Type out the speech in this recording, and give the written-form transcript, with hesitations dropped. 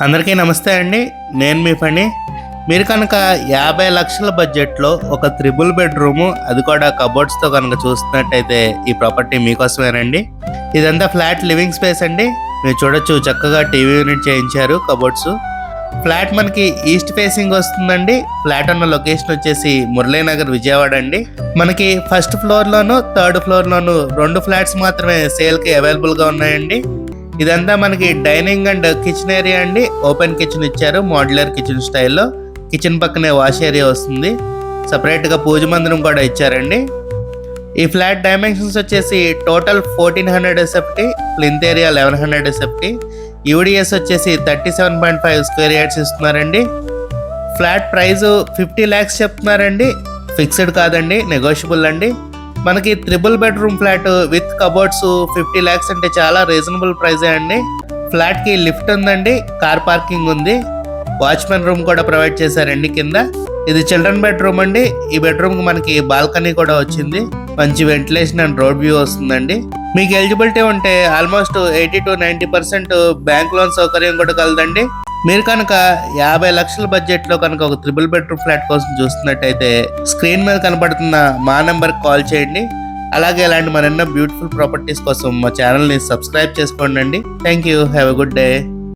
అందరికీ నమస్తే అండి. నేను మీ పని. మీరు కనుక 50 లక్షల బడ్జెట్లో ఒక త్రిబుల్ బెడ్రూము, అది కూడా కబోర్డ్స్తో కనుక చూస్తున్నట్టయితే ఈ ప్రాపర్టీ మీకోసమేనండి. ఇదంతా ఫ్లాట్ లివింగ్ స్పేస్ అండి. మీరు చూడొచ్చు, చక్కగా టీవీ యూనిట్ చేయించారు కబోర్డ్స్. ఫ్లాట్ మనకి ఈస్ట్ ఫేసింగ్ వస్తుందండి. ఫ్లాట్ ఉన్న లొకేషన్ వచ్చేసి మురళీనగర్, విజయవాడ అండి. మనకి ఫస్ట్ ఫ్లోర్లోను థర్డ్ ఫ్లోర్లోను 2 ఫ్లాట్స్ మాత్రమే సేల్కి అవైలబుల్గా ఉన్నాయండి. ఇదంతా మనకి డైనింగ్ అండ్ కిచెన్ ఏరియా అండి. ఓపెన్ కిచెన్ ఇచ్చారు, మోడ్యులర్ కిచెన్ స్టైల్లో. కిచెన్ పక్కనే వాష్ ఏరియా వస్తుంది. సపరేట్గా పూజ మందిరం కూడా ఇచ్చారండి. ఈ ఫ్లాట్ డైమెన్షన్స్ వచ్చేసి total 1400 SFT, plinth area 1100 SFT, UDS వచ్చేసి 37.5 స్క్వేర్ యార్డ్స్ ఇస్తున్నారండి. ఫ్లాట్ ప్రైస్ 50 lakhs చెప్తున్నారండి. ఫిక్స్డ్ కాదండి, నెగోషియబుల్ అండి. మనకి triple bedroom flat with cupboards 50 lakhs అంటే చాలా రీజనబుల్ ప్రైజే అండి. ఫ్లాట్కి లిఫ్ట్ ఉందండి, కార్ పార్కింగ్ ఉంది, వాచ్మెన్ రూమ్ కూడా ప్రొవైడ్ చేశారండి కింద. ఇది చిల్డ్రన్ బెడ్రూమ్ అండి. ఈ బెడ్రూమ్కి మనకి బాల్కనీ కూడా వచ్చింది. మంచి వెంటిలేషన్ అండ్ రోడ్ వ్యూ వస్తుందండి. మీకు ఎలిజిబిలిటీ ఉంటే ఆల్మోస్ట్ 80 to 90% బ్యాంక్ లోన్ సౌకర్యం కూడా కలదండి. మీరు కనుక 50 లక్షల బడ్జెట్లో కనుక ఒక త్రిబుల్ బెడ్రూమ్ ఫ్లాట్ కోసం చూస్తున్నట్టయితే స్క్రీన్ మీద కనబడుతున్న మా నెంబర్కి కాల్ చేయండి. అలాగే ఇలాంటి మరెన్నో బ్యూటిఫుల్ ప్రాపర్టీస్ కోసం మా ఛానల్ని సబ్స్క్రైబ్ చేసుకోండి. Thank you. Have a good day.